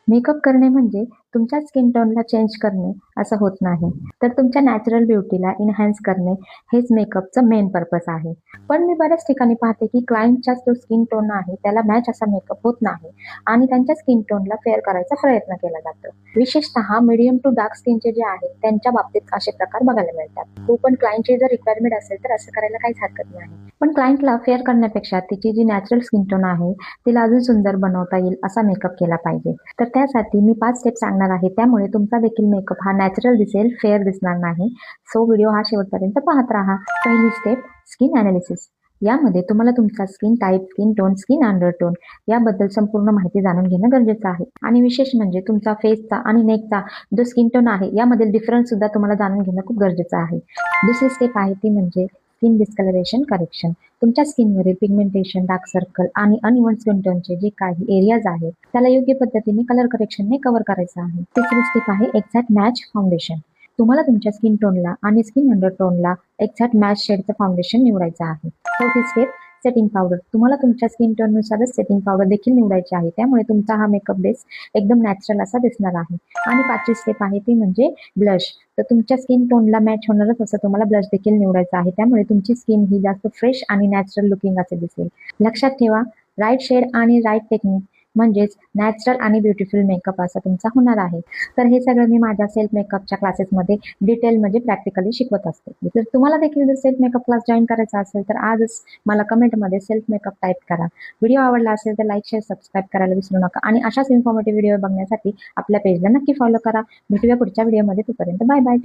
Makeup करणे म्हणजे तुमच्या स्किन टोनला चेंज करणे असं होत नाही, तर तुमच्या नॅचरल ब्युटीला एन्हान्स करणे हेच मेकअपचं मेन पर्पज आहे. पण मी बऱ्याच ठिकाणी पाहते की क्लायंटचा जो स्किन टोन आहे त्याला मॅच असा मेकअप होत नाही आणि त्यांच्या स्किन टोनला फेअर करायचा प्रयत्न केला जातो. विशेषतः मीडियम टू डार्क स्किनचे जे आहेत त्यांच्या बाबतीत असे प्रकार बघायला मिळतात. हो, पण क्लायंटची जर रिक्वायरमेंट असेल तर असं करायला काहीच हरकत नाही. पण क्लायंटला फेअर करण्यापेक्षा तिची जी नॅचरल स्किन टोन आहे तिला अजून सुंदर बनवता येईल असा मेकअप केला पाहिजे. तर त्यासाठी मी 5 स्टेप सांगणार आहे. त्यामुळे तुमचा देखील मेकअप हा नॅचरल दिसेल, फेअर दिसणार नाही. सो व्हिडिओ हा शेवटपर्यंत पाहत राहा. पहिली स्टेप, स्किन अनालिसिस. यामध्ये तुम्हाला तुमचा skin type, skin tone, skin undertone याबद्दल संपूर्ण माहिती जाणून घेणं गरजेचं आहे. आणि विशेष म्हणजे तुमचा फेसचा आणि नेकचा जो स्किन टोन आहे यामधील डिफरन्स सुद्धा तुम्हाला जाणून घेणं खूप गरजेचं आहे. दुसरी स्टेप आहे ती म्हणजे स्किन डिस्कलरेशन करेक्शन. तुमच्या स्किनवरील पिगमेंटेशन, डार्क सर्कल आणि अनइव्हन स्किन टोनचे जे काही एरियाज आहेत त्याला योग्य पद्धतीने कलर करेक्शनने कव्हर करायचं आहे. तिसरी स्टेप आहे एक्झॅक्ट मॅच फाउंडेशन. तुम्हाला तुमच्या स्किन टोनला आणि स्किन अंडरटोनला एक्झॅक्ट मॅच शेडचं फाउंडेशन निवडायचं आहे. चौथी स्टेप, सेटिंग पावडर. तुम्हाला तुमच्या स्किन टोननुसारच सेटिंग पावडर देखील निवडायची आहे. त्यामुळे तुमचा हा मेकअप बेस एकदम नॅचरल असा दिसणार आहे. आणि पाचवी स्टेप आहे ती म्हणजे ब्लश. तर तुमच्या स्किन टोनला मॅच होणारच असं तुम्हाला ब्लश देखील निवडायचं आहे. त्यामुळे तुमची स्किन ही जास्त फ्रेश आणि नॅचरल लुकिंग असे दिसेल. लक्षात ठेवा, राईट शेड आणि राईट टेक्निक म्हणजेच नॅचरल आणि ब्युटिफुल मेकअप असा तुमचा होणार आहे. तर हे सगळं मी माझ्या सेल्फ मेकअपच्या क्लासेसमध्ये डिटेल म्हणजे प्रॅक्टिकली शिकवत असते. जर तुम्हाला देखील जर सेल्फ मेकअप क्लास जॉईन करायचा असेल तर आजच मला कमेंटमध्ये सेल्फ मेकअप टाईप करा. व्हिडिओ आवडला असेल तर लाईक, शेअर, सबस्क्राईब करायला विसरू नका आणि अशाच इन्फॉर्मेटिव्ह व्हिडिओ बघण्यासाठी आपल्या पेजला नक्की फॉलो करा. भेटूया पुढच्या व्हिडिओमध्ये. तोपर्यंत बाय बाय.